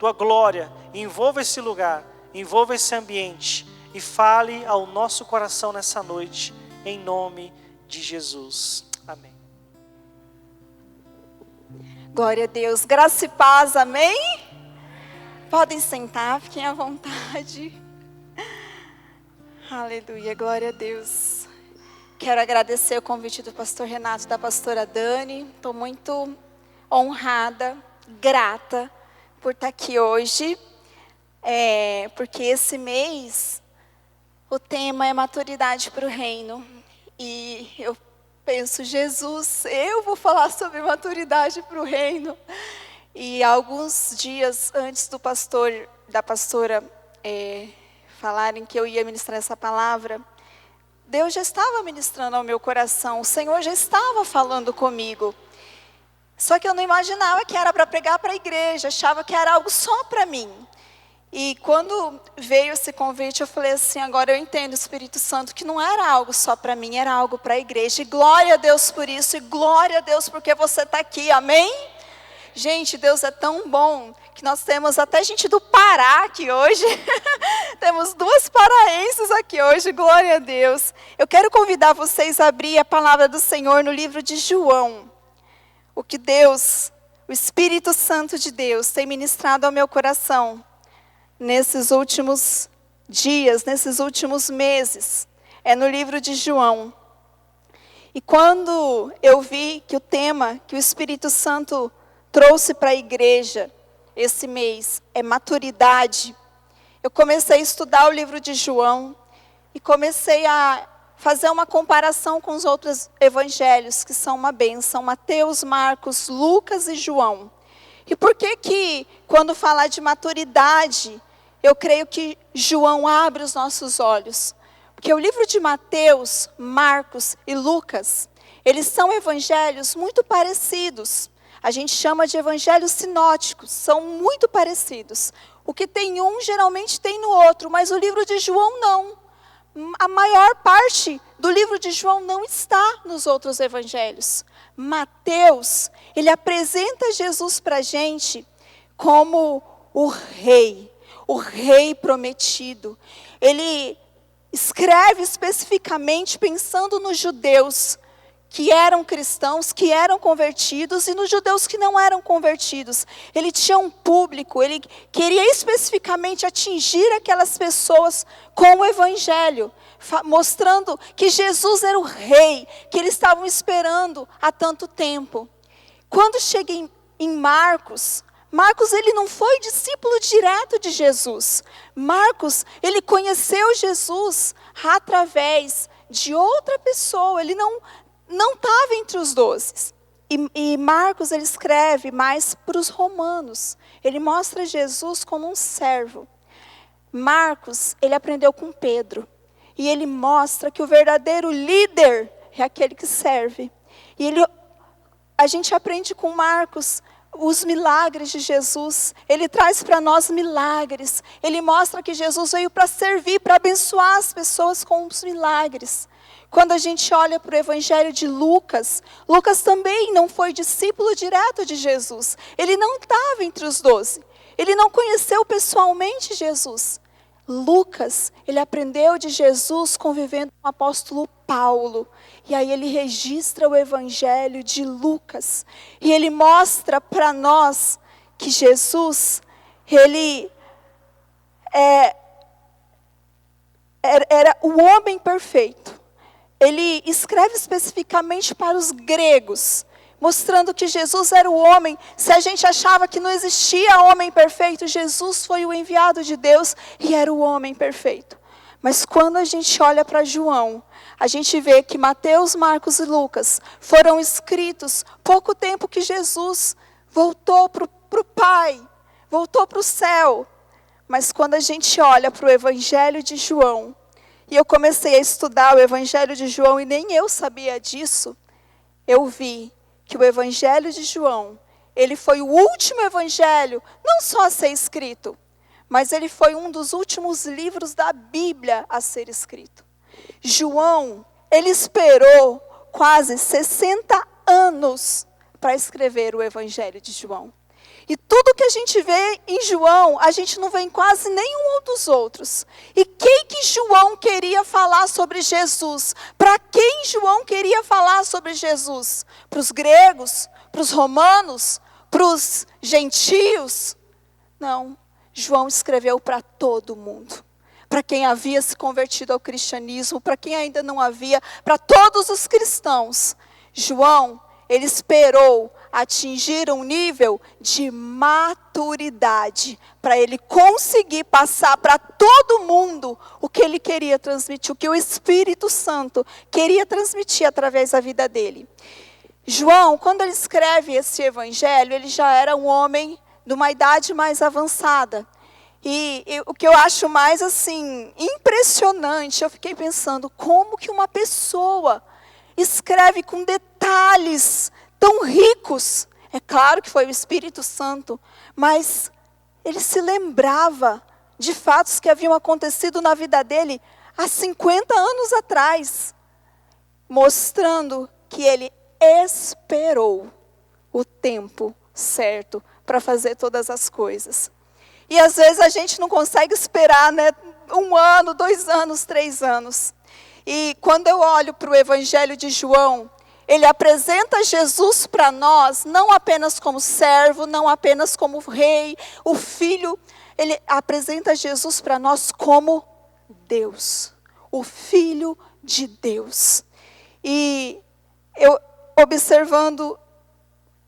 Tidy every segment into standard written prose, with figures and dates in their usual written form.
tua glória envolva esse lugar, envolva esse ambiente e fale ao nosso coração nessa noite, em nome de Jesus. Amém. Glória a Deus. Graça e paz, amém? Podem sentar, fiquem à vontade. Aleluia, glória a Deus. Quero agradecer o convite do pastor Renato e da pastora Dani. Estou muito honrada, grata por estar aqui hoje. Porque esse mês o tema é maturidade para o reino. E eu penso, Jesus, eu vou falar sobre maturidade para o reino. E alguns dias antes da pastora falarem que eu ia ministrar essa palavra, Deus já estava ministrando ao meu coração, o Senhor já estava falando comigo. Só que eu não imaginava que era para pregar para a igreja, achava que era algo só para mim. E quando veio esse convite, eu falei assim, agora eu entendo, Espírito Santo, que não era algo só para mim, era algo para a igreja. E glória a Deus por isso, e glória a Deus porque você está aqui, amém? Gente, Deus é tão bom que nós temos até gente do Pará aqui hoje. Temos 2 paraenses aqui hoje, glória a Deus. Eu quero convidar vocês a abrir a palavra do Senhor no livro de João. O que Deus, o Espírito Santo de Deus, tem ministrado ao meu coração nesses últimos dias, nesses últimos meses. É no livro de João. E quando eu vi que o tema que o Espírito Santo trouxe para a igreja esse mês é maturidade, eu comecei a estudar o livro de João e comecei a fazer uma comparação com os outros evangelhos, que são uma bênção, Mateus, Marcos, Lucas e João. E por que quando falar de maturidade, eu creio que João abre os nossos olhos? Porque o livro de Mateus, Marcos e Lucas, eles são evangelhos muito parecidos. A gente chama de evangelhos sinóticos, são muito parecidos. O que tem um, geralmente tem no outro, mas o livro de João não. A maior parte do livro de João não está nos outros evangelhos. Mateus, ele apresenta Jesus para a gente como o rei prometido. Ele escreve especificamente pensando nos judeus que eram cristãos, que eram convertidos, e nos judeus que não eram convertidos. Ele tinha um público, ele queria especificamente atingir aquelas pessoas com o evangelho, mostrando que Jesus era o rei, que eles estavam esperando há tanto tempo. Quando chega em Marcos, ele não foi discípulo direto de Jesus. Marcos, ele conheceu Jesus através de outra pessoa, ele não estava entre os 12. E Marcos, ele escreve mais para os romanos. Ele mostra Jesus como um servo. Marcos, ele aprendeu com Pedro. E ele mostra que o verdadeiro líder é aquele que serve. E a gente aprende com Marcos os milagres de Jesus. Ele traz para nós milagres. Ele mostra que Jesus veio para servir, para abençoar as pessoas com os milagres. Quando a gente olha para o evangelho de Lucas, Lucas também não foi discípulo direto de Jesus. Ele não estava entre os 12. Ele não conheceu pessoalmente Jesus. Lucas, ele aprendeu de Jesus convivendo com o apóstolo Paulo. E aí ele registra o evangelho de Lucas. E ele mostra para nós que Jesus, ele era o homem perfeito. Ele escreve especificamente para os gregos, mostrando que Jesus era o homem. Se a gente achava que não existia homem perfeito, Jesus foi o enviado de Deus e era o homem perfeito. Mas quando a gente olha para João, a gente vê que Mateus, Marcos e Lucas foram escritos pouco tempo que Jesus voltou para o Pai, voltou para o céu. Mas quando a gente olha para o Evangelho de João, e eu comecei a estudar o Evangelho de João e nem eu sabia disso, eu vi que o Evangelho de João, ele foi o último evangelho, não só a ser escrito, mas ele foi um dos últimos livros da Bíblia a ser escrito. João, ele esperou quase 60 anos para escrever o Evangelho de João. E tudo que a gente vê em João, a gente não vê em quase nenhum dos outros. E quem que João queria falar sobre Jesus? Para quem João queria falar sobre Jesus? Para os gregos? Para os romanos? Para os gentios? Não, João escreveu para todo mundo. Para quem havia se convertido ao cristianismo, para quem ainda não havia, para todos os cristãos. João, ele esperou atingir um nível de maturidade, para ele conseguir passar para todo mundo o que ele queria transmitir, o que o Espírito Santo queria transmitir através da vida dele. João, quando ele escreve esse evangelho, ele já era um homem de uma idade mais avançada. E o que eu acho mais assim impressionante, eu fiquei pensando, como que uma pessoa escreve com detalhes tão ricos? É claro que foi o Espírito Santo, mas ele se lembrava de fatos que haviam acontecido na vida dele há 50 anos atrás, mostrando que ele esperou o tempo certo para fazer todas as coisas. E às vezes a gente não consegue esperar, né? 1 ano, 2 anos, 3 anos. E quando eu olho para o Evangelho de João, ele apresenta Jesus para nós, não apenas como servo, não apenas como rei, o filho. Ele apresenta Jesus para nós como Deus, o Filho de Deus. E eu, observando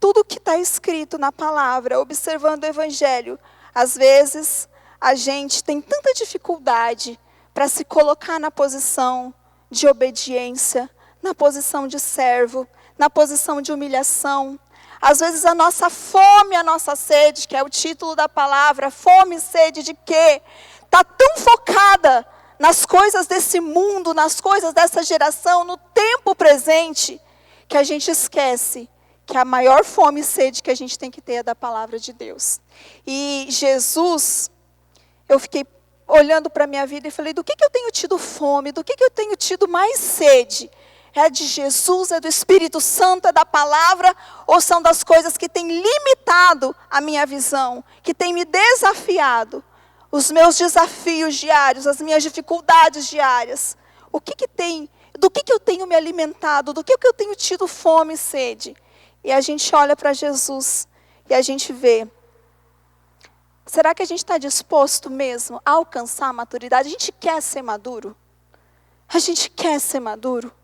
tudo que está escrito na palavra, observando o Evangelho, às vezes a gente tem tanta dificuldade para se colocar na posição de obediência, na posição de servo, na posição de humilhação. Às vezes a nossa fome, a nossa sede, que é o título da palavra, fome e sede de quê? Está tão focada nas coisas desse mundo, nas coisas dessa geração, no tempo presente, que a gente esquece que a maior fome e sede que a gente tem que ter é da palavra de Deus. E Jesus, eu fiquei olhando para a minha vida e falei, do que eu tenho tido fome, do que eu tenho tido mais sede? É de Jesus, é do Espírito Santo, é da palavra, ou são das coisas que têm limitado a minha visão, que têm me desafiado, os meus desafios diários, as minhas dificuldades diárias? O que tem, do que eu tenho me alimentado, do que eu tenho tido fome e sede? E a gente olha para Jesus e a gente vê, será que a gente está disposto mesmo a alcançar a maturidade? A gente quer ser maduro? A gente quer ser maduro?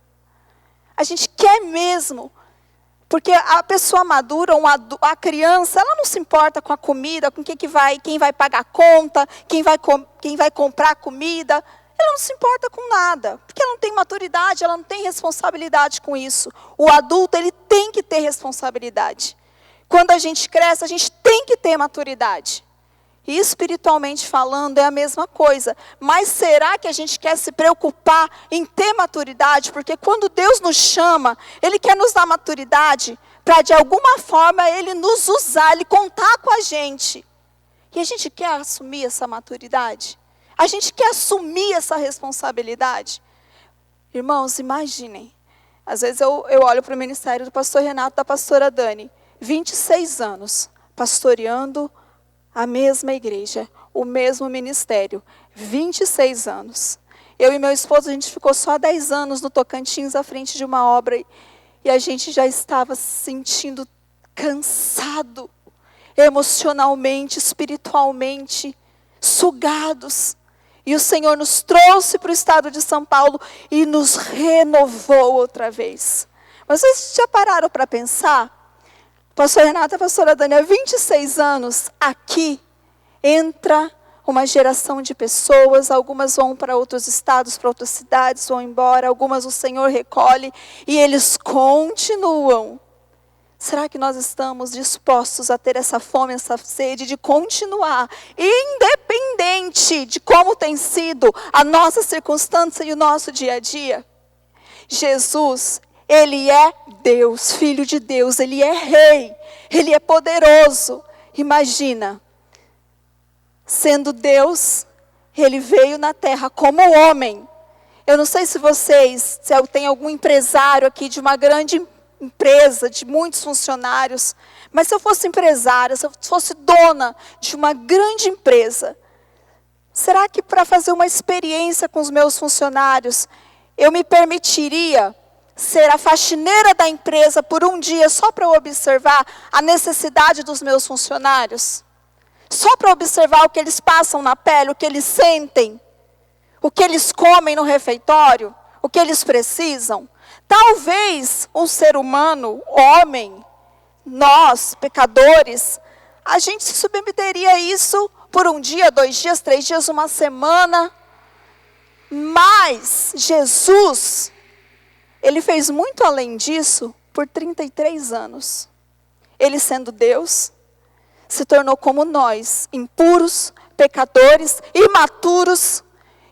A gente quer mesmo? Porque a pessoa madura, a criança, ela não se importa com a comida, com quem vai pagar a conta, quem vai comprar comida. Ela não se importa com nada, porque ela não tem maturidade, ela não tem responsabilidade com isso. O adulto, ele tem que ter responsabilidade. Quando a gente cresce, a gente tem que ter maturidade. E espiritualmente falando é a mesma coisa. Mas será que a gente quer se preocupar em ter maturidade? Porque quando Deus nos chama, Ele quer nos dar maturidade para de alguma forma Ele nos usar, Ele contar com a gente. E a gente quer assumir essa maturidade? A gente quer assumir essa responsabilidade? Irmãos, imaginem. Às vezes eu olho para o ministério do pastor Renato, da pastora Dani. 26 anos, pastoreando a mesma igreja, o mesmo ministério. 26 anos. Eu e meu esposo, a gente ficou só 10 anos no Tocantins, à frente de uma obra. E a gente já estava se sentindo cansado, emocionalmente, espiritualmente, sugados. E o Senhor nos trouxe para o estado de São Paulo e nos renovou outra vez. Mas vocês já pararam para pensar? Pastor Renato e a pastora Dani, há 26 anos, aqui entra uma geração de pessoas, algumas vão para outros estados, para outras cidades, vão embora, algumas o Senhor recolhe e eles continuam. Será que nós estamos dispostos a ter essa fome, essa sede de continuar, independente de como tem sido a nossa circunstância e o nosso dia a dia? Jesus, Ele é Deus, Filho de Deus, Ele é Rei, Ele é poderoso. Imagina, sendo Deus, Ele veio na terra como homem. Eu não sei se eu tenho algum empresário aqui de uma grande empresa de muitos funcionários, mas se eu fosse empresária, se eu fosse dona de uma grande empresa, será que para fazer uma experiência com os meus funcionários, eu me permitiria ser a faxineira da empresa por um dia só para observar a necessidade dos meus funcionários? Só para observar o que eles passam na pele, o que eles sentem, o que eles comem no refeitório, o que eles precisam? Talvez um ser humano, homem, nós, pecadores, a gente se submeteria a isso por um dia, 2 dias, 3 dias, uma semana. Mas Jesus, ele fez muito além disso por 33 anos. Ele, sendo Deus, se tornou como nós, impuros, pecadores, imaturos,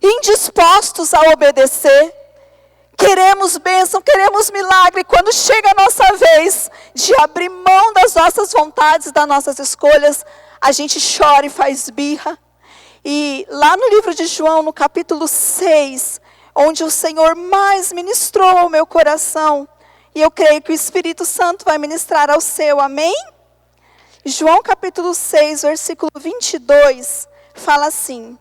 indispostos a obedecer. Queremos bênção, queremos milagre. Quando chega a nossa vez de abrir mão das nossas vontades, das nossas escolhas, a gente chora e faz birra. E lá no livro de João, no capítulo 6, onde o Senhor mais ministrou ao meu coração, e eu creio que o Espírito Santo vai ministrar ao seu, amém? João capítulo 6, versículo 22, fala assim: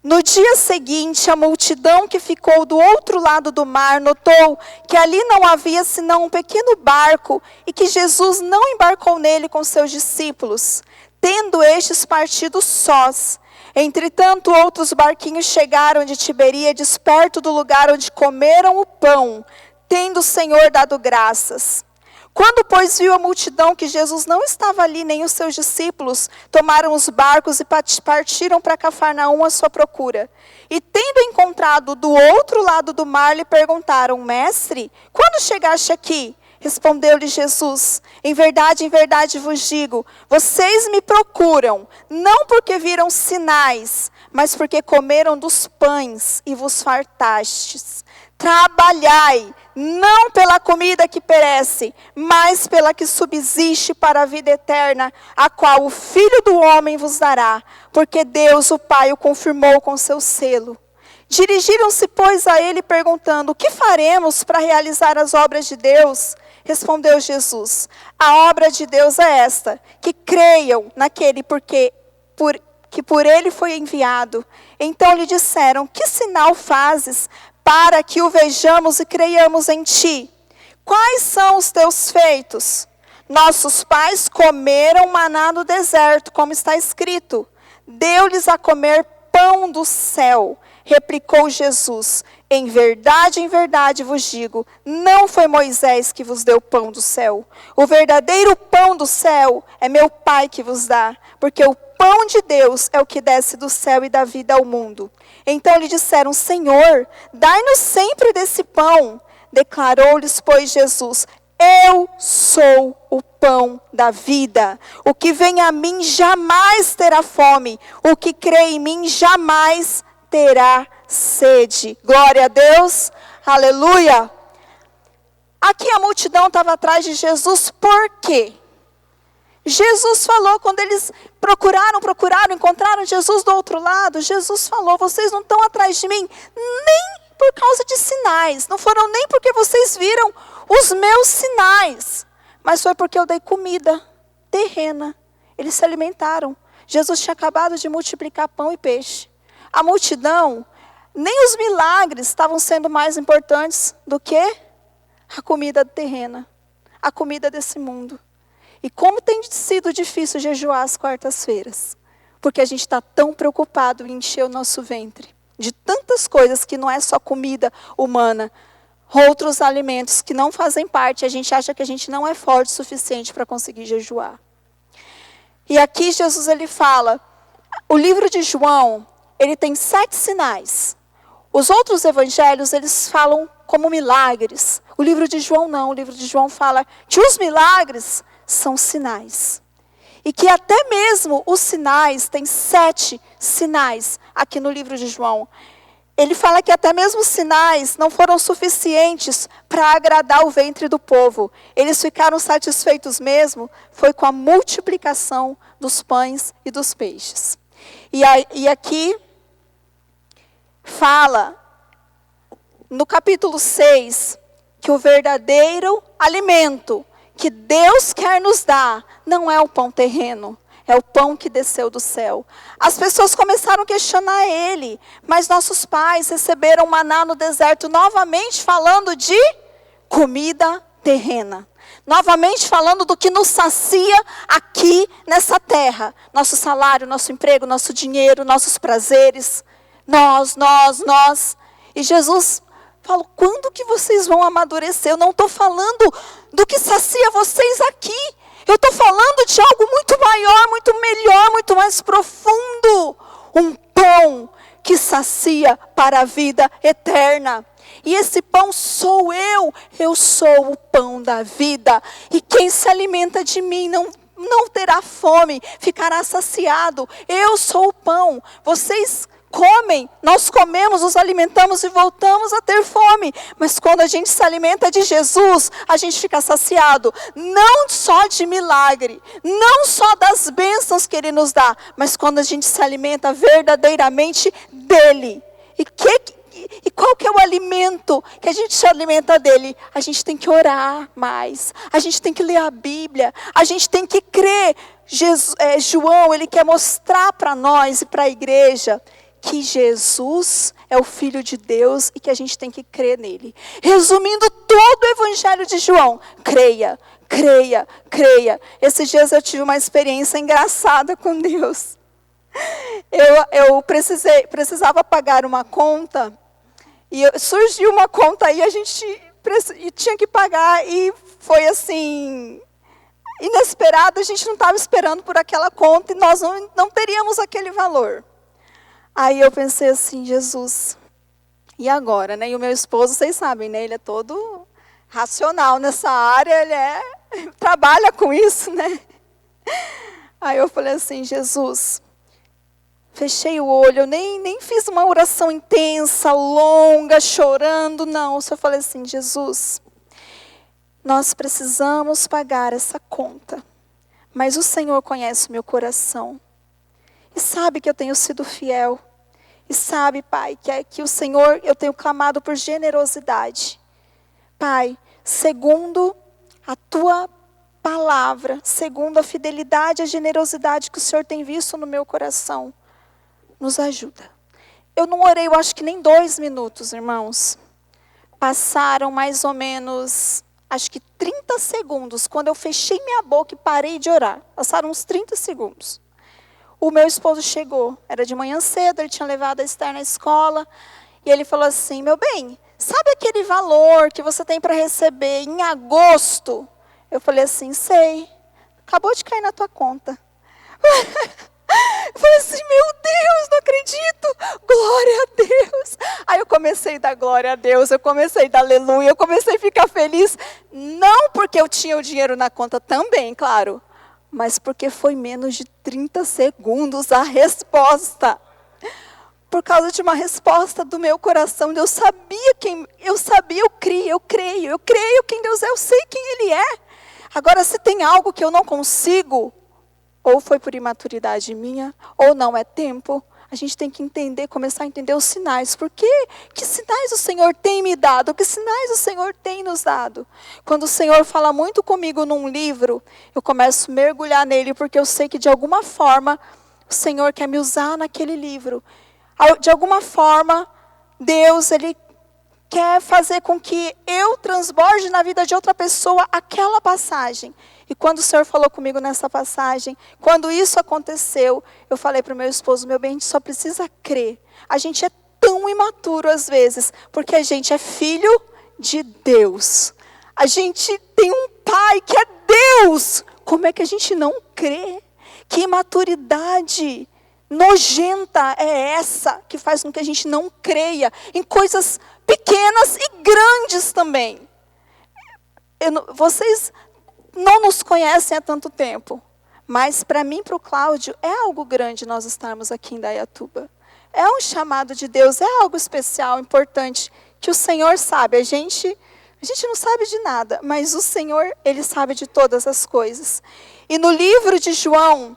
no dia seguinte, a multidão que ficou do outro lado do mar notou que ali não havia senão um pequeno barco e que Jesus não embarcou nele com seus discípulos, tendo estes partido sós. Entretanto, outros barquinhos chegaram de Tiberíades, perto do lugar onde comeram o pão, tendo o Senhor dado graças. Quando, pois, viu a multidão que Jesus não estava ali, nem os seus discípulos, tomaram os barcos e partiram para Cafarnaum à sua procura. E, tendo encontrado do outro lado do mar, lhe perguntaram: Mestre, quando chegaste aqui? Respondeu-lhe Jesus: em verdade vos digo, vocês me procuram, não porque viram sinais, mas porque comeram dos pães e vos fartastes. Trabalhai, não pela comida que perece, mas pela que subsiste para a vida eterna, a qual o Filho do Homem vos dará, porque Deus, o Pai, o confirmou com seu selo. Dirigiram-se, pois, a ele, perguntando: o que faremos para realizar as obras de Deus? Respondeu Jesus: a obra de Deus é esta, que creiam naquele que por ele foi enviado. Então lhe disseram: que sinal fazes para que o vejamos e creiamos em ti? Quais são os teus feitos? Nossos pais comeram maná no deserto, como está escrito: deu-lhes a comer pão do céu. Replicou Jesus: em verdade vos digo, não foi Moisés que vos deu pão do céu. O verdadeiro pão do céu é meu Pai que vos dá, porque o pão de Deus é o que desce do céu e dá vida ao mundo. Então lhe disseram: Senhor, dai-nos sempre desse pão. Declarou-lhes, pois, Jesus: eu sou o pão da vida. O que vem a mim jamais terá fome. O que crê em mim jamais terá sede. Glória a Deus. Aleluia. Aqui a multidão estava atrás de Jesus. Por quê? Jesus falou, quando eles procuraram, encontraram Jesus do outro lado. Jesus falou: vocês não estão atrás de mim nem por causa de sinais. Não foram nem porque vocês viram os meus sinais. Mas foi porque eu dei comida terrena. Eles se alimentaram. Jesus tinha acabado de multiplicar pão e peixe. A multidão, nem os milagres estavam sendo mais importantes do que a comida terrena, a comida desse mundo. E como tem sido difícil jejuar às quartas-feiras, porque a gente está tão preocupado em encher o nosso ventre de tantas coisas que não é só comida humana, outros alimentos que não fazem parte, a gente acha que a gente não é forte o suficiente para conseguir jejuar. E aqui Jesus ele fala, o livro de João, ele tem 7 sinais. Os outros evangelhos, eles falam como milagres. O livro de João não. O livro de João fala que os milagres são sinais. E que até mesmo os sinais, tem 7 sinais aqui no livro de João. Ele fala que até mesmo os sinais não foram suficientes para agradar o ventre do povo. Eles ficaram satisfeitos mesmo, foi com a multiplicação dos pães e dos peixes. E aqui fala, no capítulo 6, que o verdadeiro alimento que Deus quer nos dar não é o pão terreno, é o pão que desceu do céu. As pessoas começaram a questionar ele, mas nossos pais receberam maná no deserto, novamente falando de comida terrena. Novamente falando do que nos sacia aqui nessa terra. Nosso salário, nosso emprego, nosso dinheiro, nossos prazeres. Nós. E Jesus falou, quando que vocês vão amadurecer? Eu não estou falando do que sacia vocês aqui. Eu estou falando de algo muito maior, muito melhor, muito mais profundo. Um pão que sacia para a vida eterna. E esse pão sou eu sou o pão da vida. E quem se alimenta de mim não terá fome, ficará saciado. Eu sou o pão. Vocês comem, nós comemos, nos alimentamos e voltamos a ter fome. Mas quando a gente se alimenta de Jesus, a gente fica saciado. Não só de milagre, não só das bênçãos que Ele nos dá, mas quando a gente se alimenta verdadeiramente dEle. E qual que é o alimento que a gente se alimenta dele? A gente tem que orar mais. A gente tem que ler a Bíblia. A gente tem que crer. João, ele quer mostrar para nós e para a igreja que Jesus é o Filho de Deus e que a gente tem que crer nele. Resumindo todo o Evangelho de João, creia. Esses dias eu tive uma experiência engraçada com Deus. Eu precisava pagar uma conta. E surgiu uma conta aí, a gente tinha que pagar, e foi assim, inesperado, a gente não estava esperando por aquela conta, e nós não teríamos aquele valor. Aí eu pensei assim, Jesus, e agora, né? E o meu esposo, vocês sabem, né? Ele é todo racional nessa área, ele trabalha com isso, né? Aí eu falei assim, Jesus, fechei o olho, eu nem fiz uma oração intensa, longa, chorando, não. Eu só falei assim, Jesus, nós precisamos pagar essa conta, mas o Senhor conhece o meu coração, e sabe que eu tenho sido fiel, e sabe, Pai, que o Senhor, eu tenho clamado por generosidade. Pai, segundo a Tua palavra, segundo a fidelidade e a generosidade que o Senhor tem visto no meu coração, nos ajuda. Eu não orei, eu acho que nem 2 minutos, irmãos. Passaram mais ou menos, acho que 30 segundos, quando eu fechei minha boca e parei de orar. Passaram uns 30 segundos. O meu esposo chegou, era de manhã cedo, ele tinha levado a Esther na escola, e ele falou assim, meu bem, sabe aquele valor que você tem para receber em agosto? Eu falei assim, sei, acabou de cair na tua conta. Eu falei assim, meu Deus, não acredito, glória a Deus. Aí eu comecei a dar glória a Deus, eu comecei a dar aleluia, eu comecei a ficar feliz, não porque eu tinha o dinheiro na conta também, claro, mas porque foi menos de 30 segundos a resposta. Por causa de uma resposta do meu coração, eu sabia, eu creio quem Deus é, eu sei quem Ele é. Agora, se tem algo que eu não consigo, ou foi por imaturidade minha, ou não é tempo, a gente tem que entender, começar a entender os sinais. Por quê? Que sinais o Senhor tem me dado? Que sinais o Senhor tem nos dado? Quando o Senhor fala muito comigo num livro, eu começo a mergulhar nele, porque eu sei que de alguma forma o Senhor quer me usar naquele livro. De alguma forma, Deus, Ele quer fazer com que eu transborde na vida de outra pessoa aquela passagem. E quando o Senhor falou comigo nessa passagem, quando isso aconteceu, eu falei para o meu esposo, meu bem, a gente só precisa crer. A gente é tão imaturo às vezes, porque a gente é filho de Deus. A gente tem um Pai que é Deus. Como é que a gente não crê? Que imaturidade nojenta é essa que faz com que a gente não creia em coisas pequenas e grandes também. Vocês não nos conhecem há tanto tempo, mas para mim e para o Cláudio é algo grande nós estarmos aqui em Indaiatuba. É um chamado de Deus, é algo especial, importante, que o Senhor sabe. A gente não sabe de nada, mas o Senhor, Ele sabe de todas as coisas. E no livro de João,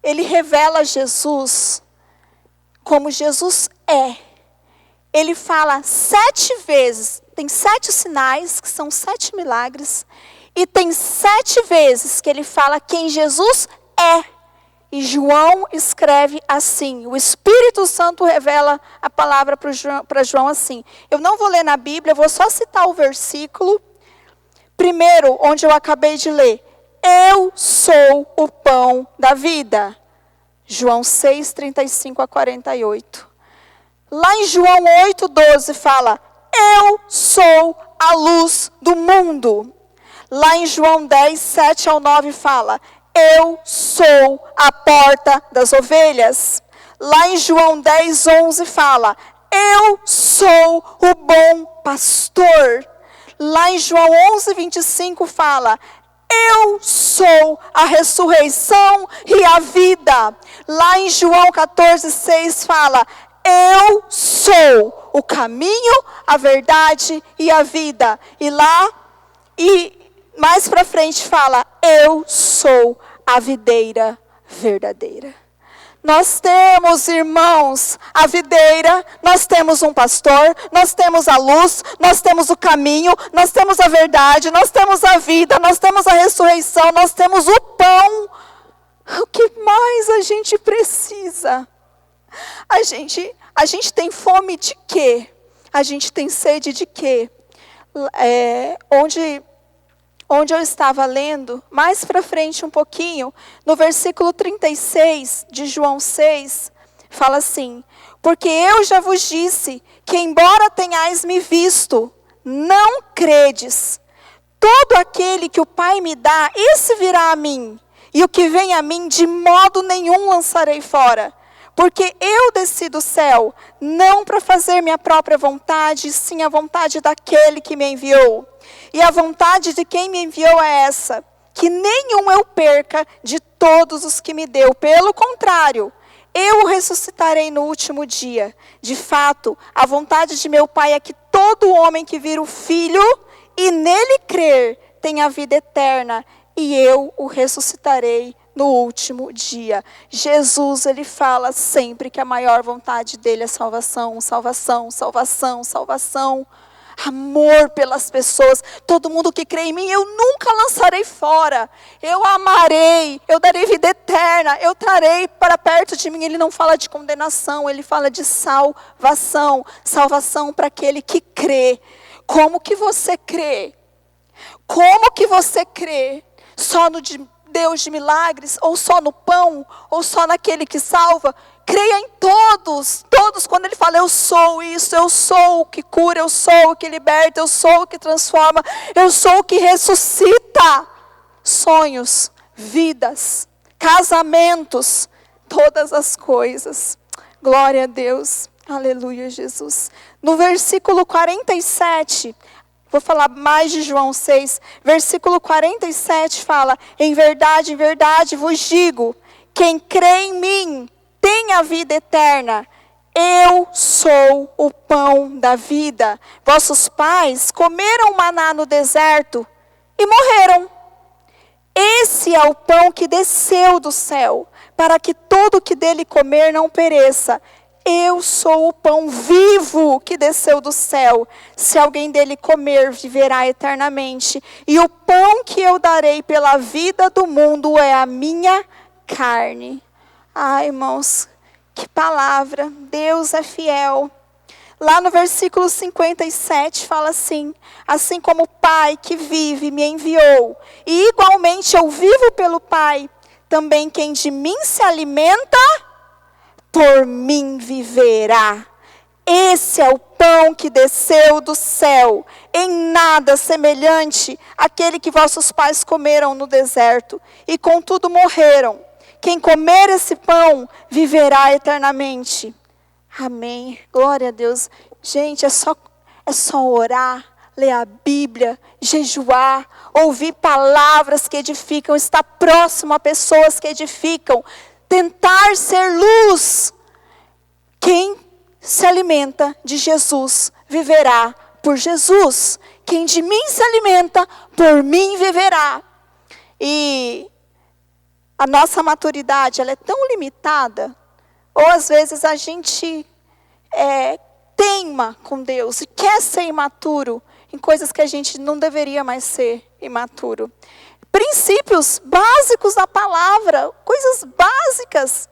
Ele revela Jesus como Jesus é. Ele fala 7 vezes, tem 7 sinais, que são 7 milagres, e tem 7 vezes que ele fala quem Jesus é. E João escreve assim, o Espírito Santo revela a palavra para João assim. Eu não vou ler na Bíblia, eu vou só citar o versículo. Primeiro, onde eu acabei de ler. Eu sou o pão da vida. João 6, 35 a 48. Lá em João 8, 12 fala, eu sou a luz do mundo. Lá em João 10, 7 ao 9 fala, eu sou a porta das ovelhas. Lá em João 10, 11 fala, eu sou o bom pastor. Lá em João 11, 25 fala, eu sou a ressurreição e a vida. Lá em João 14, 6 fala, eu sou o caminho, a verdade e a vida. E lá, mais para frente fala, eu sou a videira verdadeira. Nós temos, irmãos, a videira, nós temos um pastor, nós temos a luz, nós temos o caminho, nós temos a verdade, nós temos a vida, nós temos a ressurreição, nós temos o pão. O que mais a gente precisa? A gente tem fome de quê? A gente tem sede de quê? Onde eu estava lendo, mais para frente um pouquinho, no versículo 36 de João 6, fala assim, porque eu já vos disse que embora tenhais me visto, não credes. Todo aquele que o Pai me dá, esse virá a mim, e o que vem a mim de modo nenhum lançarei fora. Porque eu desci do céu, não para fazer minha própria vontade, sim a vontade daquele que me enviou. E a vontade de quem me enviou é essa, que nenhum eu perca de todos os que me deu. Pelo contrário, eu o ressuscitarei no último dia. De fato, a vontade de meu Pai é que todo homem que vir o Filho e nele crer tenha a vida eterna, e eu o ressuscitarei no último dia. Jesus, ele fala sempre que a maior vontade dele é salvação, salvação, salvação, salvação. Amor pelas pessoas. Todo mundo que crê em mim, eu nunca lançarei fora. Eu amarei, eu darei vida eterna, eu trarei para perto de mim. Ele não fala de condenação, ele fala de salvação. Salvação para aquele que crê. Como que você crê? Como que você crê? Só no Deus de milagres, ou só no pão, ou só naquele que salva? Creia em todos, quando ele fala, eu sou isso, eu sou o que cura, eu sou o que liberta, eu sou o que transforma, eu sou o que ressuscita. Sonhos, vidas, casamentos, todas as coisas. Glória a Deus, aleluia, Jesus. No versículo 47, vou falar mais de João 6, versículo 47 fala, em verdade vos digo, quem crê em mim tem a vida eterna. Eu sou o pão da vida. Vossos pais comeram maná no deserto e morreram. Esse é o pão que desceu do céu, para que todo que dele comer não pereça. Eu sou o pão vivo que desceu do céu. Se alguém dele comer, viverá eternamente. E o pão que eu darei pela vida do mundo é a minha carne. Ai, irmãos, que palavra. Deus é fiel. Lá no versículo 57 fala assim, assim como o Pai que vive me enviou, e igualmente eu vivo pelo Pai, também quem de mim se alimenta, por mim viverá. Esse é o pão que desceu do céu, em nada semelhante àquele que vossos pais comeram no deserto, e contudo morreram. Quem comer esse pão, viverá eternamente. Amém. Glória a Deus. Gente, é só orar, ler a Bíblia, jejuar, ouvir palavras que edificam, estar próximo a pessoas que edificam, tentar ser luz. Quem se alimenta de Jesus, viverá por Jesus. Quem de mim se alimenta, por mim viverá. E a nossa maturidade, ela é tão limitada, ou às vezes a gente teima com Deus e quer ser imaturo em coisas que a gente não deveria mais ser imaturo. Princípios básicos da palavra, coisas básicas.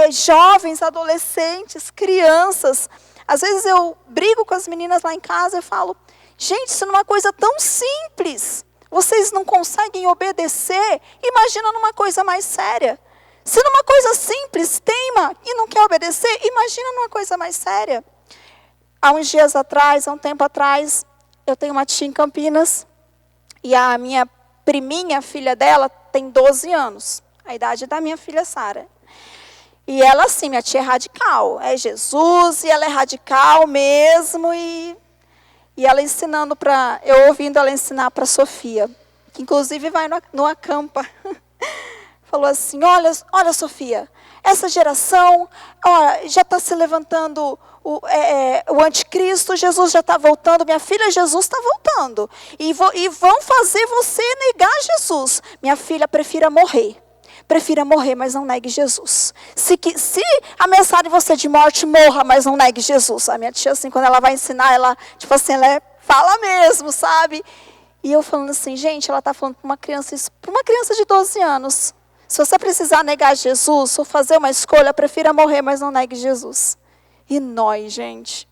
Jovens, adolescentes, crianças. Às vezes eu brigo com as meninas lá em casa e falo, gente, isso não é uma coisa tão simples. Vocês não conseguem obedecer, imagina numa coisa mais séria. Se numa coisa simples, teima e não quer obedecer, imagina numa coisa mais séria. Há um tempo atrás, eu tenho uma tia em Campinas, e a minha priminha, filha dela, tem 12 anos. A idade da minha filha Sara. E ela, assim, minha tia é radical. É Jesus, e ela é radical mesmo. E ela ensinando eu ouvindo ela ensinar para a Sofia, que inclusive vai no acampa. Falou assim, olha Sofia, essa geração já está se levantando o anticristo, Jesus já está voltando, minha filha, Jesus está voltando. E vão fazer você negar Jesus. Minha filha, prefira morrer, mas não negue Jesus. Se ameaçarem você de morte, morra, mas não negue Jesus. A minha tia, assim, quando ela vai ensinar, ela fala mesmo, sabe? E eu falando assim, gente, ela está falando para uma criança de 12 anos. Se você precisar negar Jesus, ou fazer uma escolha, prefira morrer, mas não negue Jesus. E nós, gente,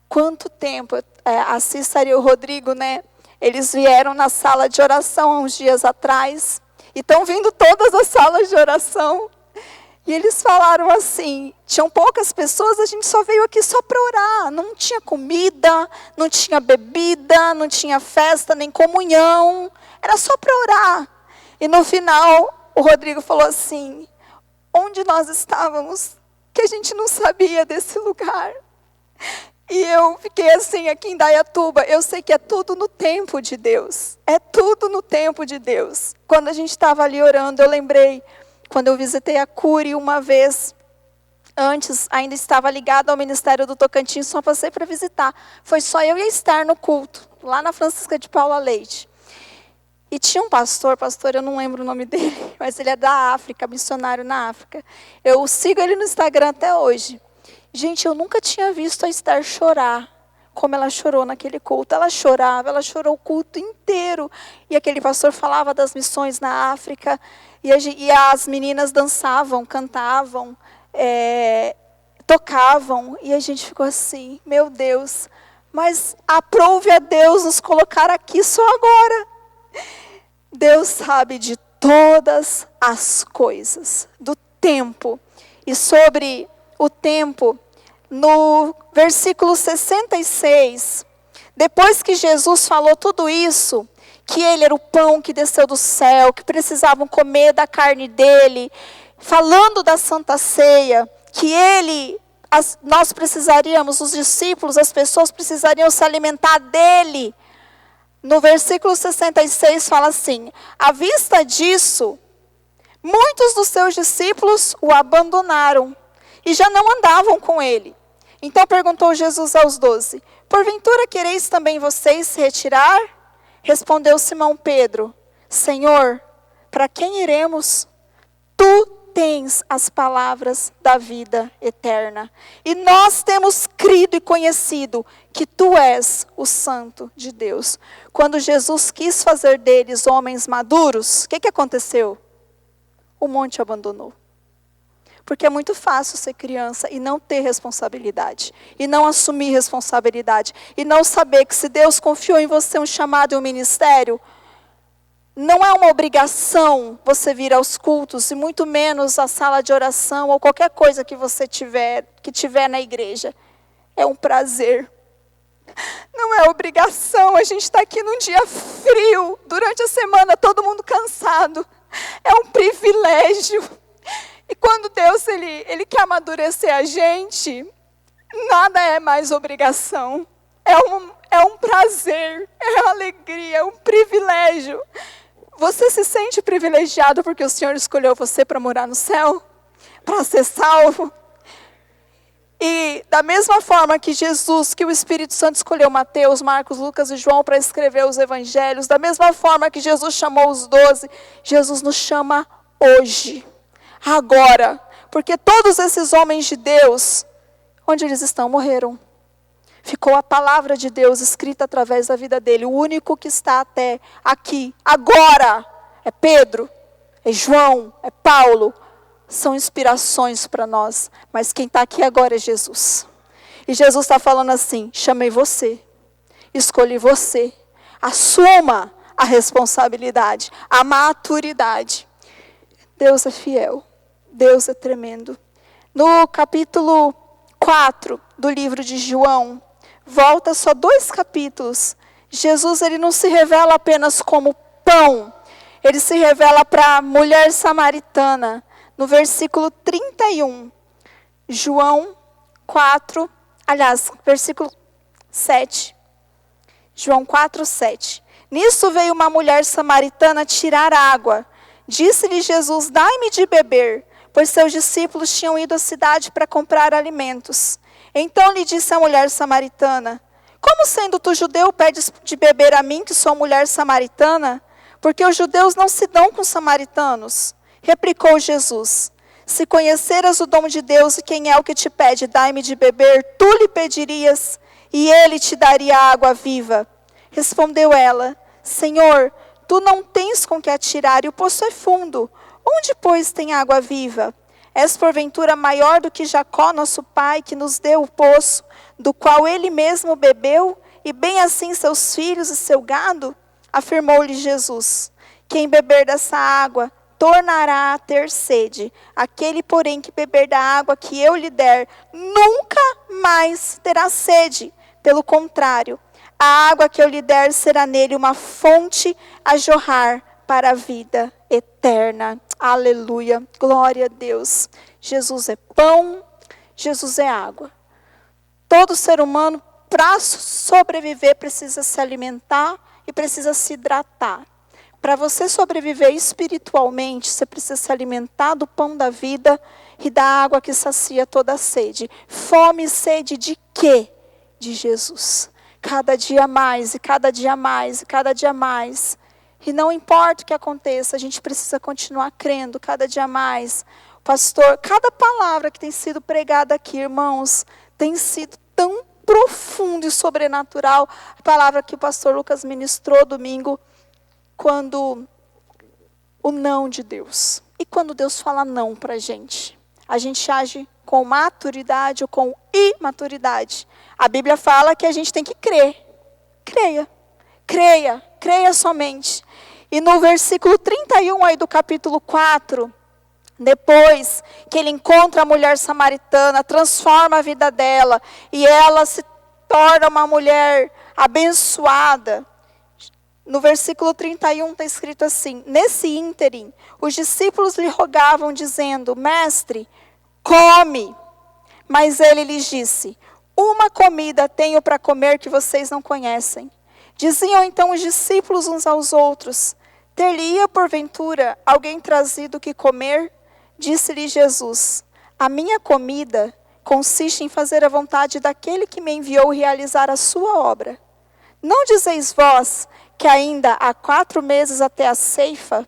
quanto tempo, a Cícera e o Rodrigo, né? Eles vieram na sala de oração há uns dias atrás, e estão vindo todas as salas de oração. E eles falaram assim, tinham poucas pessoas, a gente só veio aqui só para orar. Não tinha comida, não tinha bebida, não tinha festa, nem comunhão. Era só para orar. E no final, o Rodrigo falou assim, onde nós estávamos, que a gente não sabia desse lugar. E eu fiquei assim, aqui em Dayatuba, eu sei que é tudo no tempo de Deus. É tudo no tempo de Deus. Quando a gente estava ali orando, eu lembrei, quando eu visitei a Curi uma vez, antes ainda estava ligado ao Ministério do Tocantins, só passei para visitar. Foi só eu e a Estar no culto, lá na Francisca de Paula Leite. E tinha um pastor, eu não lembro o nome dele, mas ele é da África, missionário na África. Eu sigo ele no Instagram até hoje. Gente, eu nunca tinha visto a Estar chorar, como ela chorou naquele culto. Ela chorava, ela chorou o culto inteiro. E aquele pastor falava das missões na África, e as meninas dançavam, cantavam, tocavam, e a gente ficou assim, meu Deus, mas aprove a Deus nos colocar aqui só agora. Deus sabe de todas as coisas, do tempo. E sobre o tempo, no versículo 66, depois que Jesus falou tudo isso, que ele era o pão que desceu do céu, que precisavam comer da carne dele, falando da Santa Ceia, que nós precisaríamos, os discípulos, as pessoas precisariam se alimentar dele. No versículo 66 fala assim, à vista disso, muitos dos seus discípulos o abandonaram e já não andavam com ele. Então perguntou Jesus aos 12, porventura quereis também vocês se retirar? Respondeu Simão Pedro, Senhor, para quem iremos? Tu tens as palavras da vida eterna. E nós temos crido e conhecido que tu és o Santo de Deus. Quando Jesus quis fazer deles homens maduros, o que aconteceu? O monte abandonou. Porque é muito fácil ser criança e não ter responsabilidade. E não assumir responsabilidade. E não saber que se Deus confiou em você um chamado e um ministério, não é uma obrigação você vir aos cultos, e muito menos a sala de oração ou qualquer coisa que você tiver na igreja. É um prazer. Não é obrigação. A gente está aqui num dia frio, durante a semana, todo mundo cansado. É um privilégio. E quando Deus ele quer amadurecer a gente, nada é mais obrigação. É um prazer, é uma alegria, é um privilégio. Você se sente privilegiado porque o Senhor escolheu você para morar no céu? Para ser salvo? E da mesma forma que que o Espírito Santo escolheu Mateus, Marcos, Lucas e João para escrever os evangelhos, da mesma forma que Jesus chamou os 12, Jesus nos chama hoje, agora. Porque todos esses homens de Deus, Onde eles estão? Morreram. Ficou a palavra de Deus escrita através da vida dele. O único que está até aqui, agora, é Pedro, é João, é Paulo. São inspirações para nós. Mas quem está aqui agora é Jesus. E Jesus está falando assim: chamei você, escolhi você. Assuma a responsabilidade, a maturidade. Deus é fiel. Deus é tremendo. No capítulo 4 do livro de João, volta só 2 capítulos. Jesus, ele não se revela apenas como pão. Ele se revela para a mulher samaritana. No versículo 31. João 4, versículo 7. João 4, 7. Nisso veio uma mulher samaritana tirar água. Disse-lhe Jesus: dai-me de beber, pois seus discípulos tinham ido à cidade para comprar alimentos. Então lhe disse a mulher samaritana: como sendo tu judeu pedes de beber a mim, que sou mulher samaritana? Porque os judeus não se dão com os samaritanos. Replicou Jesus: se conheceras o dom de Deus e quem é o que te pede, dai-me de beber, tu lhe pedirias e ele te daria água viva. Respondeu ela: Senhor, tu não tens com que atirar e o poço é fundo. Onde, pois, tem água viva? És porventura maior do que Jacó, nosso pai, que nos deu o poço, do qual ele mesmo bebeu, e bem assim seus filhos e seu gado? Afirmou-lhe Jesus: quem beber dessa água tornará a ter sede. Aquele, porém, que beber da água que eu lhe der, nunca mais terá sede. Pelo contrário, a água que eu lhe der será nele uma fonte a jorrar para a vida eterna. Aleluia, glória a Deus. Jesus é pão, Jesus é água. Todo ser humano, para sobreviver, precisa se alimentar e precisa se hidratar. Para você sobreviver espiritualmente, você precisa se alimentar do pão da vida e da água que sacia toda a sede. Fome e sede de quê? De Jesus. Cada dia mais, e cada dia mais, e cada dia mais. E não importa o que aconteça, a gente precisa continuar crendo cada dia mais. Pastor, cada palavra que tem sido pregada aqui, irmãos, tem sido tão profundo e sobrenatural. A palavra que o pastor Lucas ministrou domingo, quando o não de Deus. E quando Deus fala não para a gente age com maturidade ou com imaturidade? A Bíblia fala que a gente tem que crer. Creia somente. E no versículo 31 aí do capítulo 4, depois que ele encontra a mulher samaritana, transforma a vida dela, e ela se torna uma mulher abençoada. No versículo 31 está escrito assim: nesse ínterim, os discípulos lhe rogavam, dizendo: mestre, come. Mas ele lhes disse: uma comida tenho para comer que vocês não conhecem. Diziam então os discípulos uns aos outros: ter-lhe-ia porventura alguém trazido o que comer? Disse-lhe Jesus: a minha comida consiste em fazer a vontade daquele que me enviou realizar a sua obra. Não dizeis vós que ainda há 4 meses até a ceifa?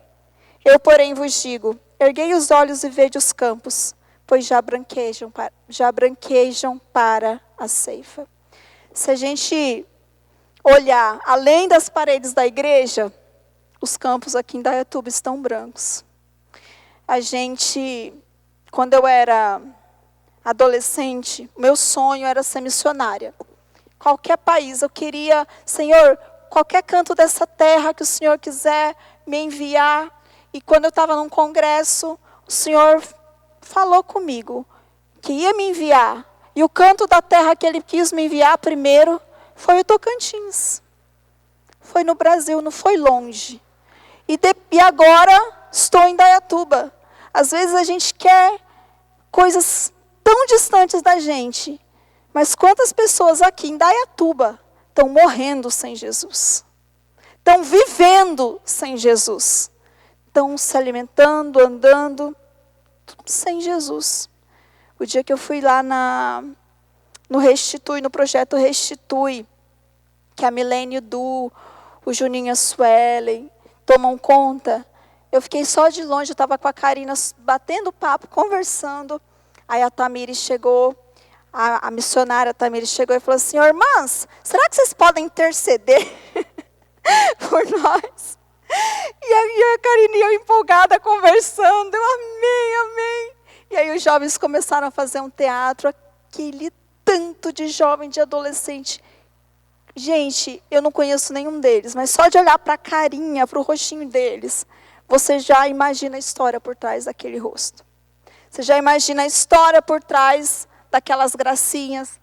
Eu, porém, vos digo: erguei os olhos e vede os campos, pois já branquejam para a ceifa. Se a gente olhar além das paredes da igreja, os campos aqui em Indaiatuba estão brancos. Quando eu era adolescente, meu sonho era ser missionária. Qualquer país, eu queria, Senhor, qualquer canto dessa terra que o Senhor quiser me enviar. E quando eu estava num congresso, o Senhor falou comigo que ia me enviar. E o canto da terra que Ele quis me enviar primeiro foi o Tocantins. Foi no Brasil, não foi longe. E agora estou em Indaiatuba. Às vezes a gente quer coisas tão distantes da gente. Mas quantas pessoas aqui em Indaiatuba estão morrendo sem Jesus? Estão vivendo sem Jesus? Estão se alimentando, andando sem Jesus. O dia que eu fui lá no Restitui, no projeto Restitui, que a Milênio Du, o Juninho Suelen tomam conta, eu fiquei só de longe, eu estava com a Karina batendo papo, conversando. Aí a Tamires chegou, a missionária também chegou e falou assim: irmãs, será que vocês podem interceder por nós? E a Karine e eu empolgada conversando, eu amém. E aí os jovens começaram a fazer um teatro, aquele tanto de jovem, de adolescente. Gente, eu não conheço nenhum deles, mas só de olhar para a carinha, para o rostinho deles, você já imagina a história por trás daquele rosto. Você já imagina a história por trás daquelas gracinhas,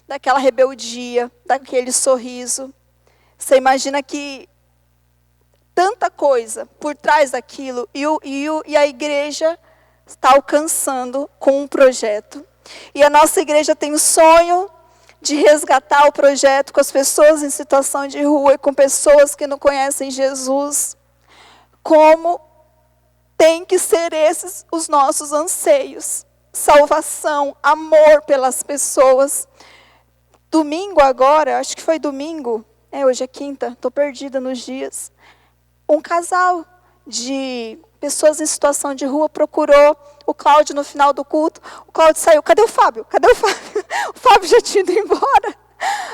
daquela rebeldia, daquele sorriso. Você imagina que tanta coisa por trás daquilo e a igreja está alcançando com um projeto. E a nossa igreja tem o sonho de resgatar o projeto com as pessoas em situação de rua e com pessoas que não conhecem Jesus. Como tem que ser esses os nossos anseios. Salvação, amor pelas pessoas. Domingo agora, acho que foi domingo, hoje é quinta, estou perdida nos dias. Um casal de pessoas em situação de rua procurou o Cláudio no final do culto. O Cláudio saiu, cadê o Fábio? O Fábio já tinha ido embora.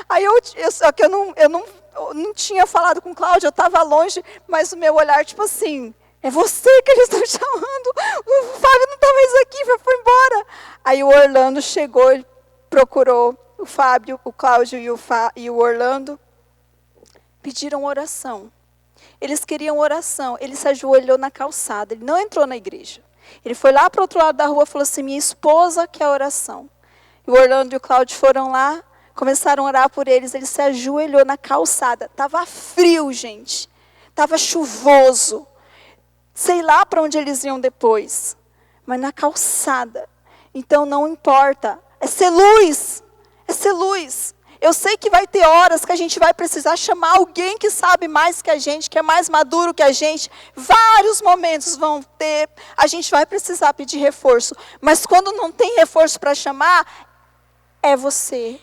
Aí só que eu não tinha falado com o Cláudio, eu estava longe, mas o meu olhar, tipo assim, é você que eles estão chamando, o Fábio não está mais aqui, foi embora. Aí o Orlando chegou, ele procurou o Fábio, o Cláudio e o Orlando, pediram oração. Eles queriam oração, ele se ajoelhou na calçada, ele não entrou na igreja. Ele foi lá para o outro lado da rua e falou assim: minha esposa quer oração. E o Orlando e o Cláudio foram lá, começaram a orar por eles, ele se ajoelhou na calçada. Estava frio, gente, estava chuvoso. Sei lá para onde eles iam depois, mas na calçada. Então não importa, é ser luz, é ser luz. Eu sei que vai ter horas que a gente vai precisar chamar alguém que sabe mais que a gente, que é mais maduro que a gente. Vários momentos vão ter, a gente vai precisar pedir reforço. Mas quando não tem reforço para chamar, é você.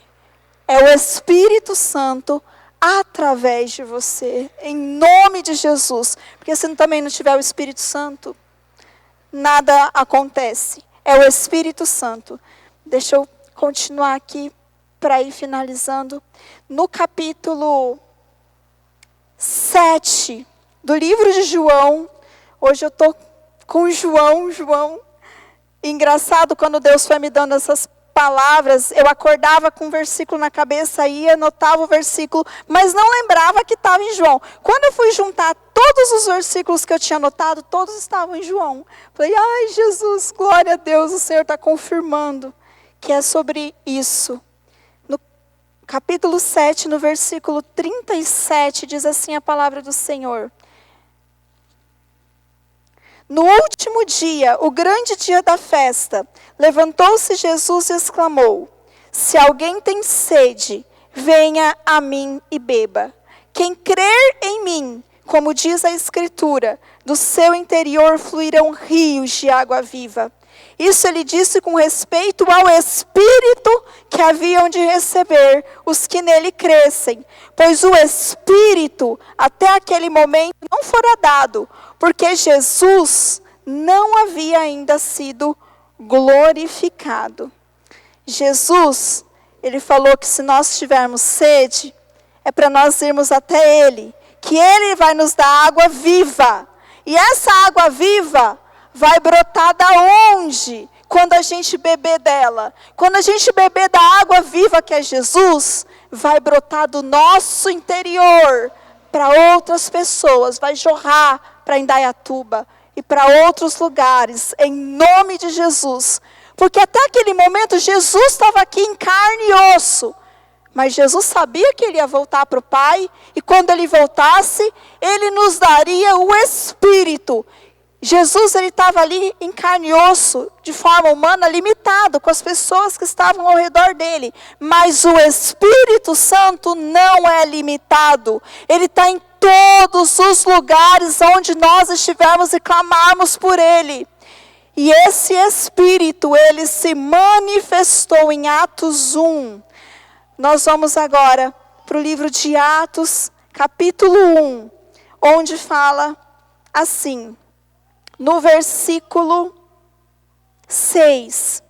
É o Espírito Santo através de você, em nome de Jesus. Porque se também não tiver o Espírito Santo, nada acontece. É o Espírito Santo. Deixa eu continuar aqui para ir finalizando. No capítulo 7 do livro de João, hoje eu estou com João. Engraçado, quando Deus foi me dando essas palavras, eu acordava com um versículo na cabeça, ia, anotava o versículo, mas não lembrava que estava em João. Quando eu fui juntar todos os versículos que eu tinha anotado, todos estavam em João. Falei, ai Jesus, glória a Deus, o Senhor está confirmando que é sobre isso. No capítulo 7, no versículo 37, diz assim a palavra do Senhor. No último dia, o grande dia da festa, levantou-se Jesus e exclamou: se alguém tem sede, venha a mim e beba. Quem crer em mim, como diz a Escritura, do seu interior fluirão rios de água viva. Isso ele disse com respeito ao Espírito que haviam de receber os que nele crescem, pois o Espírito até aquele momento não fora dado, porque Jesus não havia ainda sido glorificado. Jesus, ele falou que se nós tivermos sede, é para nós irmos até ele, que ele vai nos dar água viva. E essa água viva vai brotar da onde? Quando a gente beber dela. Quando a gente beber da água viva que é Jesus, vai brotar do nosso interior para outras pessoas, vai jorrar para Indaiatuba e para outros lugares, em nome de Jesus. Porque até aquele momento Jesus estava aqui em carne e osso. Mas Jesus sabia que ele ia voltar para o Pai, e quando ele voltasse, ele nos daria o Espírito. Jesus, ele estava ali em carne e osso, de forma humana, limitado, com as pessoas que estavam ao redor dele. Mas o Espírito Santo não é limitado. Ele está em todos os lugares onde nós estivermos e clamarmos por ele. E esse Espírito, ele se manifestou em Atos 1. Nós vamos agora para o livro de Atos, capítulo 1, onde fala assim, no versículo 6.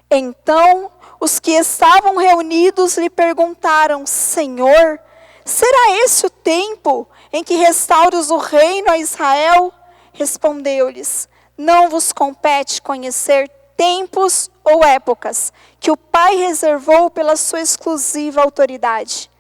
Então os que estavam reunidos lhe perguntaram: Senhor, será esse o tempo em que restaures o reino a Israel? Respondeu-lhes: Não vos compete conhecer tempos ou épocas que o Pai reservou pela sua exclusiva autoridade.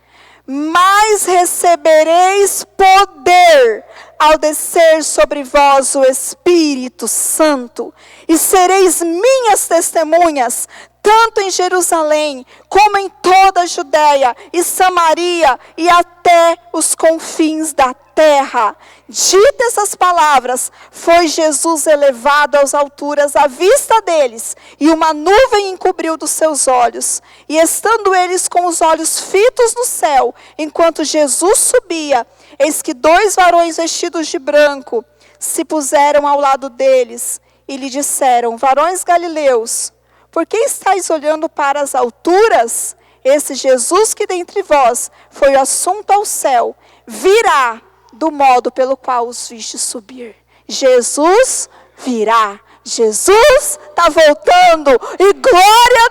Mas recebereis poder ao descer sobre vós o Espírito Santo, e sereis minhas testemunhas, tanto em Jerusalém, como em toda a Judéia e Samaria, e até os confins da terra. Dita essas palavras, foi Jesus elevado às alturas à vista deles, e uma nuvem encobriu dos seus olhos. E estando eles com os olhos fitos no céu, enquanto Jesus subia, eis que 2 varões vestidos de branco se puseram ao lado deles, e lhe disseram: Varões galileus, por que estáis olhando para as alturas? Esse Jesus que dentre vós foi assunto ao céu, virá do modo pelo qual os vistes subir. Jesus virá. Jesus está voltando. E glória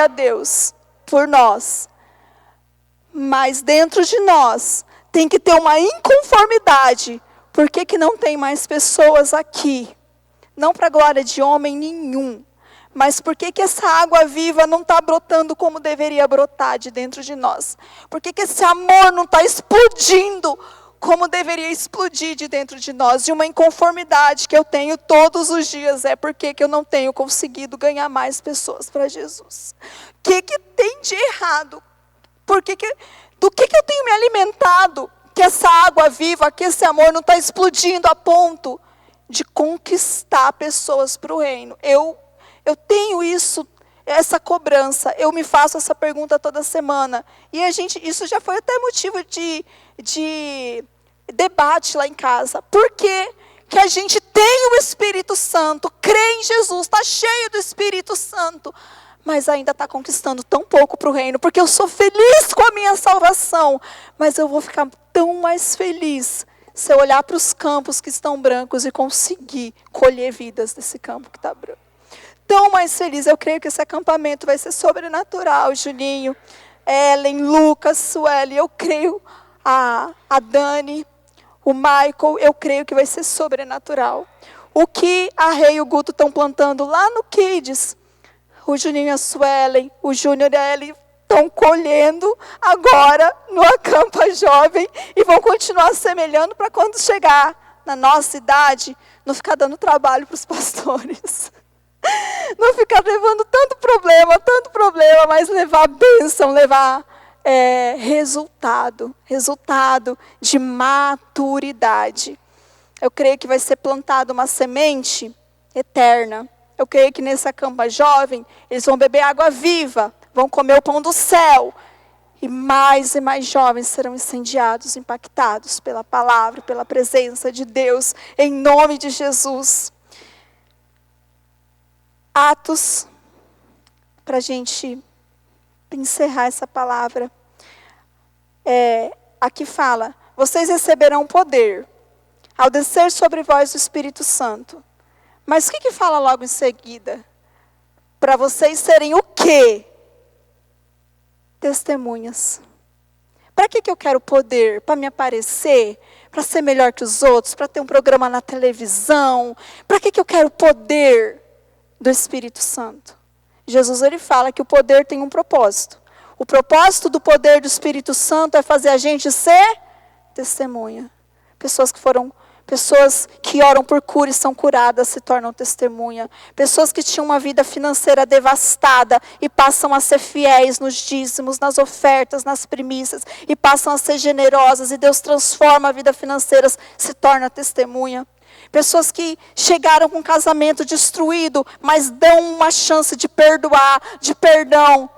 a Deus por nós. Mas dentro de nós tem que ter uma inconformidade. Por que não tem mais pessoas aqui? Não para a glória de homem nenhum. Mas por que essa água viva não está brotando como deveria brotar de dentro de nós? Por que esse amor não está explodindo como deveria explodir de dentro de nós? E uma inconformidade que eu tenho todos os dias é porque eu não tenho conseguido ganhar mais pessoas para Jesus. O que tem de errado? Do que eu tenho me alimentado? Que essa água viva, que esse amor não está explodindo a ponto de conquistar pessoas para o reino. Eu tenho essa cobrança, eu me faço essa pergunta toda semana. E isso já foi até motivo de debate lá em casa. Por que a gente tem o Espírito Santo, crê em Jesus, está cheio do Espírito Santo, mas ainda está conquistando tão pouco para o reino? Porque eu sou feliz com a minha salvação, mas eu vou ficar tão mais feliz se eu olhar para os campos que estão brancos e conseguir colher vidas desse campo que está branco. Tão mais feliz. Eu creio que esse acampamento vai ser sobrenatural, Juninho, Ellen, Lucas, Sueli. Eu creio, a Dani, o Michael, eu creio que vai ser sobrenatural. O que a Rei e o Guto estão plantando lá no Kids, o Juninho e a Suelen, o Júnior e a Ellen estão colhendo agora no Acampa Jovem e vão continuar semelhando para quando chegar na nossa idade, não ficar dando trabalho para os pastores. Não ficar levando tanto problema, mas levar bênção, levar resultado de maturidade. Eu creio que vai ser plantada uma semente eterna. Eu creio que nesse Acampa Jovem, eles vão beber água viva, vão comer o pão do céu. E mais jovens serão incendiados, impactados pela palavra, pela presença de Deus, em nome de Jesus. Atos, para a gente encerrar essa palavra, aqui fala: vocês receberão poder ao descer sobre vós o Espírito Santo. Mas o que fala logo em seguida? Para vocês serem o quê? Testemunhas. Para que eu quero poder? Para me aparecer? Para ser melhor que os outros? Para ter um programa na televisão? Para que eu quero poder do Espírito Santo? Jesus, ele fala que o poder tem um propósito. O propósito do poder do Espírito Santo é fazer a gente ser testemunha. Pessoas que oram por cura e são curadas se tornam testemunha. Pessoas que tinham uma vida financeira devastada e passam a ser fiéis nos dízimos, nas ofertas, nas primícias, e passam a ser generosas, e Deus transforma a vida financeira, se torna testemunha. Pessoas que chegaram com um casamento destruído, mas dão uma chance de perdoar, de perdão.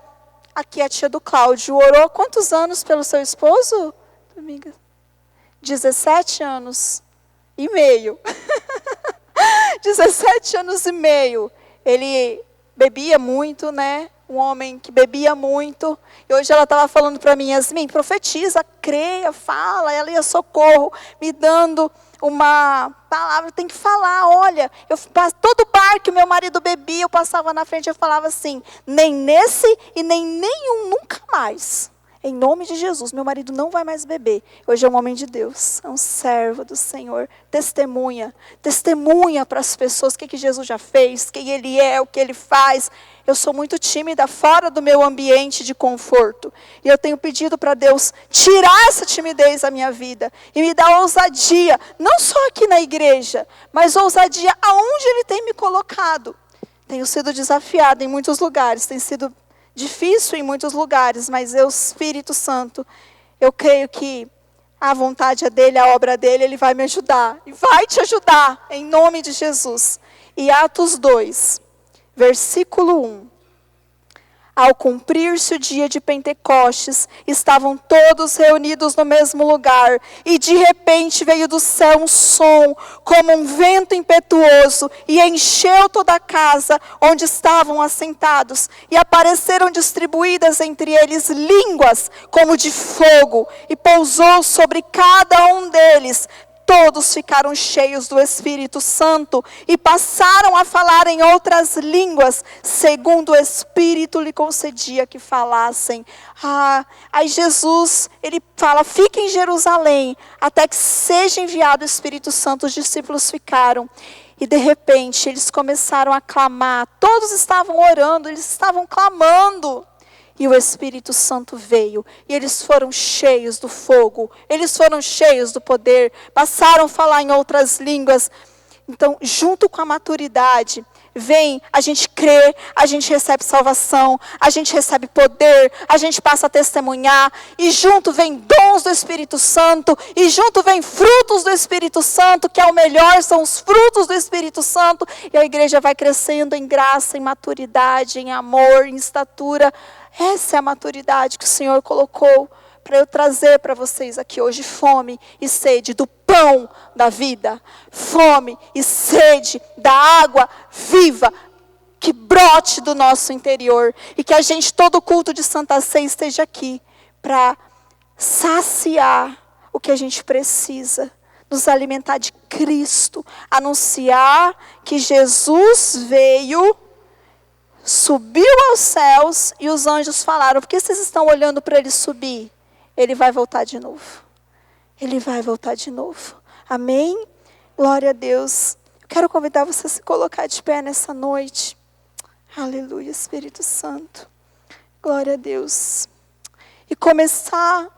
Aqui a tia do Cláudio orou quantos anos pelo seu esposo, amiga? 17 anos e meio. 17 anos e meio. Ele bebia muito, né? Um homem que bebia muito. E hoje ela estava falando para mim: Yasmin, profetiza, creia, fala. Ela ia socorro, me dando uma palavra, tem que falar, olha, todo bar que meu marido bebia, eu passava na frente, eu falava assim, nem nesse e nem nenhum, nunca mais. Em nome de Jesus, meu marido não vai mais beber. Hoje é um homem de Deus, é um servo do Senhor. Testemunha para as pessoas o que Jesus já fez, quem Ele é, o que Ele faz. Eu sou muito tímida fora do meu ambiente de conforto. E eu tenho pedido para Deus tirar essa timidez da minha vida e me dar ousadia, não só aqui na igreja, mas ousadia aonde Ele tem me colocado. Tenho sido desafiada em muitos lugares, tem sido difícil em muitos lugares, mas o Espírito Santo, eu creio que a vontade é dele, a obra dele, ele vai me ajudar. E vai te ajudar, em nome de Jesus. E Atos 2, versículo 1. Ao cumprir-se o dia de Pentecostes, estavam todos reunidos no mesmo lugar, e de repente veio do céu um som, como um vento impetuoso, e encheu toda a casa onde estavam assentados, e apareceram distribuídas entre eles línguas como de fogo, e pousou sobre cada um deles. Todos ficaram cheios do Espírito Santo e passaram a falar em outras línguas, segundo o Espírito lhe concedia que falassem. Aí Jesus, ele fala, fiquem em Jerusalém, até que seja enviado o Espírito Santo. Os discípulos ficaram. E de repente eles começaram a clamar. Todos estavam orando, eles estavam clamando. E o Espírito Santo veio, e eles foram cheios do fogo, eles foram cheios do poder, passaram a falar em outras línguas. Então, junto com a maturidade, vem, a gente crê, a gente recebe salvação, a gente recebe poder, a gente passa a testemunhar, e junto vem dons do Espírito Santo, e junto vem frutos do Espírito Santo, que é o melhor, são os frutos do Espírito Santo, e a igreja vai crescendo em graça, em maturidade, em amor, em estatura. Essa é a maturidade que o Senhor colocou para eu trazer para vocês aqui hoje, fome e sede do pão da vida, fome e sede da água viva, que brote do nosso interior, e que a gente, todo culto de Santa Ceia, esteja aqui para saciar o que a gente precisa, nos alimentar de Cristo, anunciar que Jesus veio, subiu aos céus, e os anjos falaram, por que vocês estão olhando para ele subir? Ele vai voltar de novo. Ele vai voltar de novo. Amém? Glória a Deus. Eu quero convidar você a se colocar de pé nessa noite. Aleluia, Espírito Santo. Glória a Deus. E começar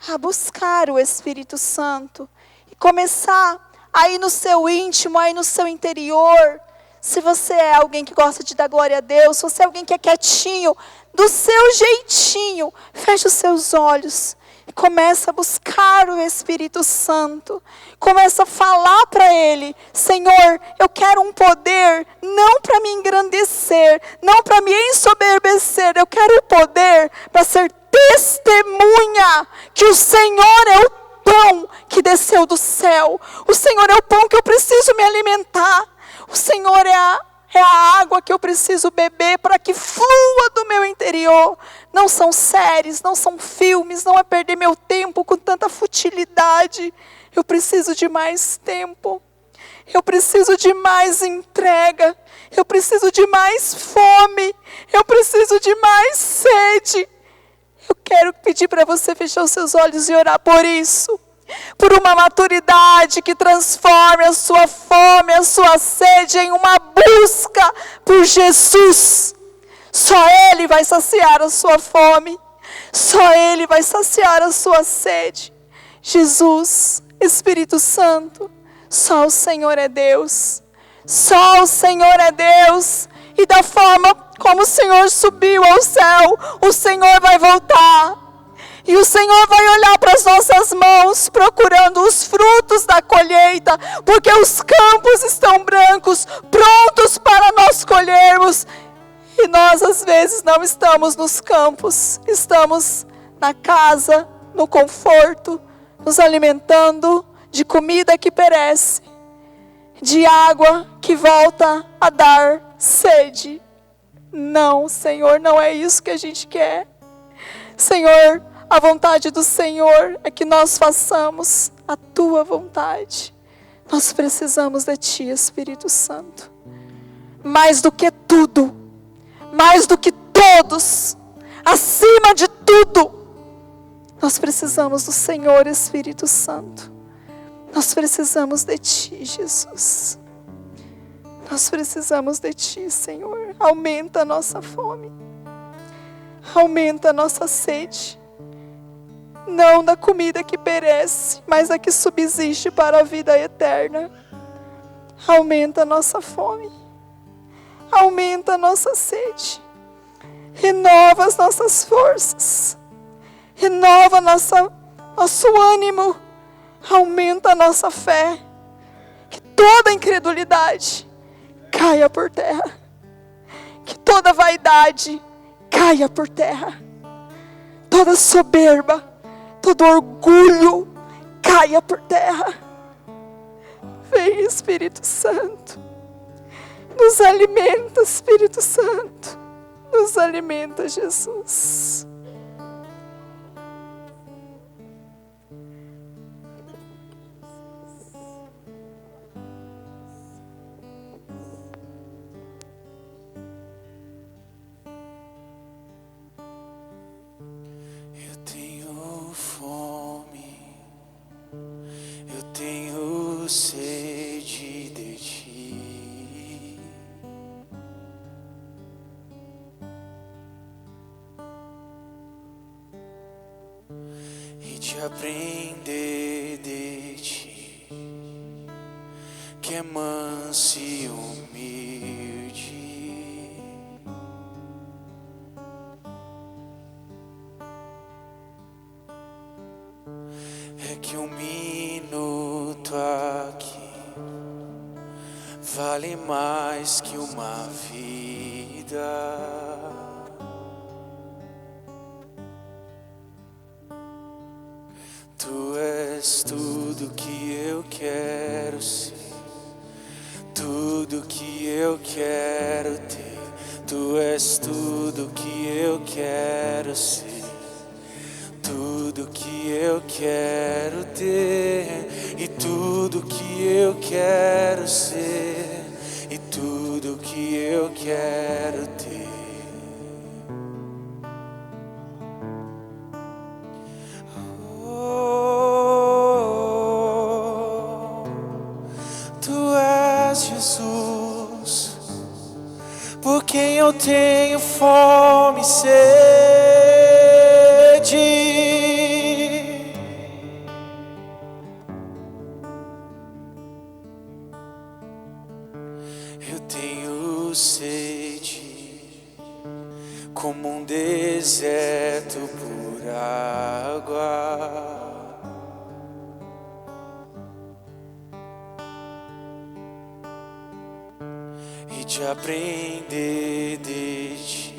a buscar o Espírito Santo. E começar a ir no seu íntimo, a ir no seu interior. Se você é alguém que gosta de dar glória a Deus, se você é alguém que é quietinho, do seu jeitinho, feche os seus olhos e começa a buscar o Espírito Santo. Começa a falar para Ele, Senhor, eu quero um poder, não para me engrandecer, não para me ensoberbecer, eu quero o poder para ser testemunha que o Senhor é o pão que desceu do céu. O Senhor é o pão que eu preciso me alimentar. O Senhor é a água que eu preciso beber para que flua do meu interior. Não são séries, não são filmes, não é perder meu tempo com tanta futilidade. Eu preciso de mais tempo. Eu preciso de mais entrega. Eu preciso de mais fome. Eu preciso de mais sede. Eu quero pedir para você fechar os seus olhos e orar por isso. Por uma maturidade que transforme a sua fome, a sua sede em uma busca por Jesus. Só Ele vai saciar a sua fome. Só Ele vai saciar a sua sede. Jesus, Espírito Santo, só o Senhor é Deus. Só o Senhor é Deus. E da forma como o Senhor subiu ao céu, o Senhor vai voltar. E o Senhor vai olhar para as nossas mãos, procurando os frutos da colheita, porque os campos estão brancos, prontos para nós colhermos. E nós, às vezes, não estamos nos campos, estamos na casa, no conforto, nos alimentando de comida que perece, de água que volta a dar sede. Não, Senhor, não é isso que a gente quer. Senhor, a vontade do Senhor é que nós façamos a Tua vontade. Nós precisamos de Ti, Espírito Santo. Mais do que tudo, mais do que todos, acima de tudo, nós precisamos do Senhor, Espírito Santo. Nós precisamos de Ti, Jesus. Nós precisamos de Ti, Senhor. Aumenta a nossa fome. Aumenta a nossa sede. Não da comida que perece, mas a que subsiste para a vida eterna. Aumenta a nossa fome. Aumenta a nossa sede. Renova as nossas forças. Renova nosso ânimo. Aumenta a nossa fé. Que toda incredulidade caia por terra. Que toda vaidade caia por terra. Toda soberba, todo orgulho caia por terra. Vem, Espírito Santo. Nos alimenta, Espírito Santo. Nos alimenta, Jesus. Eu tenho fome, eu tenho sede de Ti. E de aprender de Ti, que é manso e humilde. É que um minuto aqui vale mais que uma vida. Tu és tudo que eu quero ser, tudo que eu quero ter. Tu és tudo que eu quero ser, tudo que eu quero ter, e tudo que eu quero ser, e tudo que eu quero ter. Tu és Jesus, por quem eu tenho fome e sede. Eu tenho sede, como um deserto por água. E de aprender de Ti,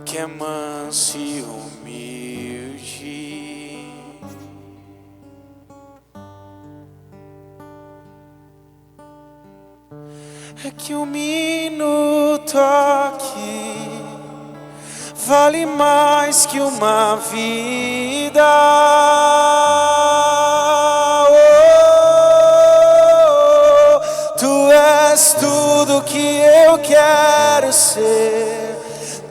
que é manso e humilde. É que um minuto aqui vale mais que uma vida. Tu és tudo que eu quero ser,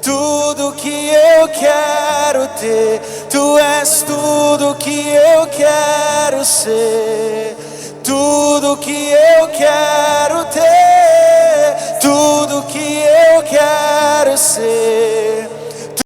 tudo que eu quero ter. Tu és tudo que eu quero ser, tudo que eu quero ter, tudo que eu quero ser.